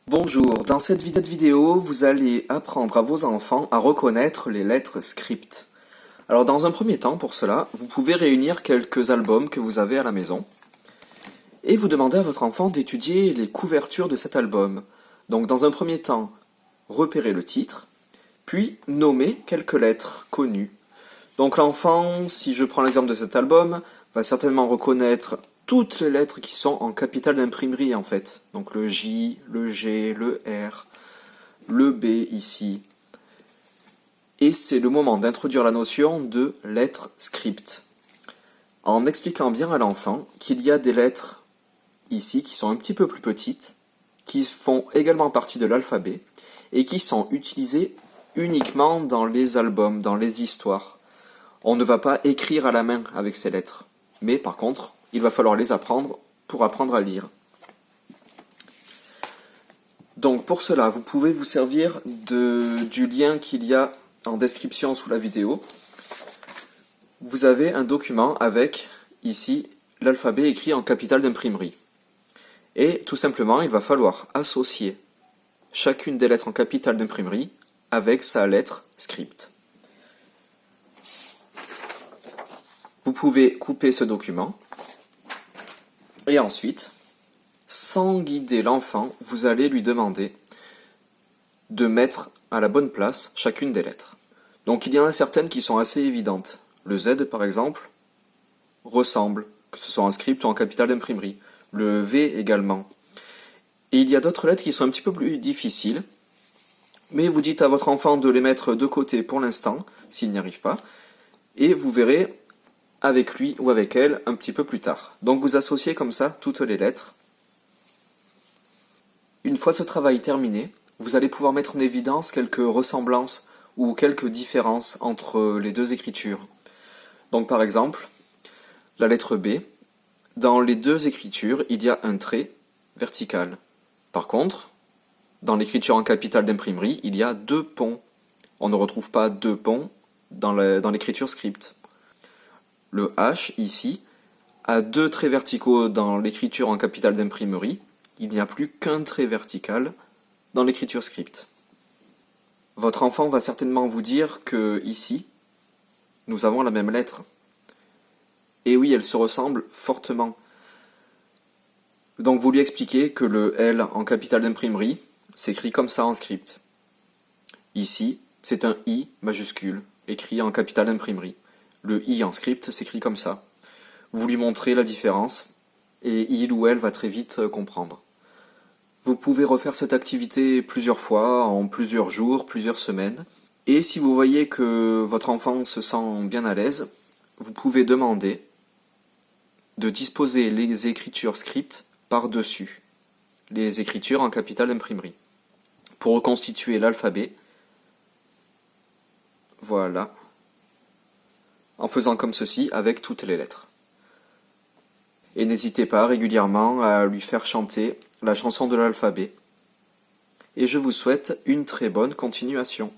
Bonjour, dans cette vidéo, vous allez apprendre à vos enfants à reconnaître les lettres script. Alors dans un premier temps, pour cela, vous pouvez réunir quelques albums que vous avez à la maison et vous demandez à votre enfant d'étudier les couvertures de cet album. Donc dans un premier temps, repérez le titre, puis nommez quelques lettres connues. Donc l'enfant, si je prends l'exemple de cet album, va certainement reconnaître toutes les lettres qui sont en capitale d'imprimerie en fait. Donc le J, le G, le R, le B ici. Et c'est le moment d'introduire la notion de lettres script. En expliquant bien à l'enfant qu'il y a des lettres ici qui sont un petit peu plus petites, qui font également partie de l'alphabet et qui sont utilisées uniquement dans les albums, dans les histoires. On ne va pas écrire à la main avec ces lettres, mais par contre, il va falloir les apprendre pour apprendre à lire. Donc pour cela, vous pouvez vous servir du lien qu'il y a en description sous la vidéo. Vous avez un document avec, ici, l'alphabet écrit en capitale d'imprimerie. Et tout simplement, il va falloir associer chacune des lettres en capitale d'imprimerie avec sa lettre script. Vous pouvez couper ce document. Et ensuite, sans guider l'enfant, vous allez lui demander de mettre à la bonne place chacune des lettres. Donc il y en a certaines qui sont assez évidentes. Le Z par exemple ressemble, que ce soit en script ou en capitale d'imprimerie. Le V également. Et il y a d'autres lettres qui sont un petit peu plus difficiles, mais vous dites à votre enfant de les mettre de côté pour l'instant, s'il n'y arrive pas, et vous verrez avec lui ou avec elle un petit peu plus tard. Donc vous associez comme ça toutes les lettres. Une fois ce travail terminé, vous allez pouvoir mettre en évidence quelques ressemblances ou quelques différences entre les deux écritures. Donc par exemple, la lettre B, dans les deux écritures, il y a un trait vertical. Par contre, dans l'écriture en capitale d'imprimerie, il y a deux ponts. On ne retrouve pas deux ponts dans l'écriture script. Le H, ici, a deux traits verticaux dans l'écriture en capitale d'imprimerie. Il n'y a plus qu'un trait vertical dans l'écriture script. Votre enfant va certainement vous dire que, ici, nous avons la même lettre. Et oui, elles se ressemblent fortement. Donc vous lui expliquez que le L en capitale d'imprimerie s'écrit comme ça en script. Ici, c'est un I majuscule, écrit en capitale d'imprimerie. Le I en script s'écrit comme ça. Vous lui montrez la différence et il ou elle va très vite comprendre. Vous pouvez refaire cette activité plusieurs fois, en plusieurs jours, plusieurs semaines. Et si vous voyez que votre enfant se sent bien à l'aise, vous pouvez demander de disposer les écritures script par-dessus les écritures en capitale d'imprimerie. Pour reconstituer l'alphabet, voilà, en faisant comme ceci avec toutes les lettres. Et n'hésitez pas régulièrement à lui faire chanter la chanson de l'alphabet. Et je vous souhaite une très bonne continuation.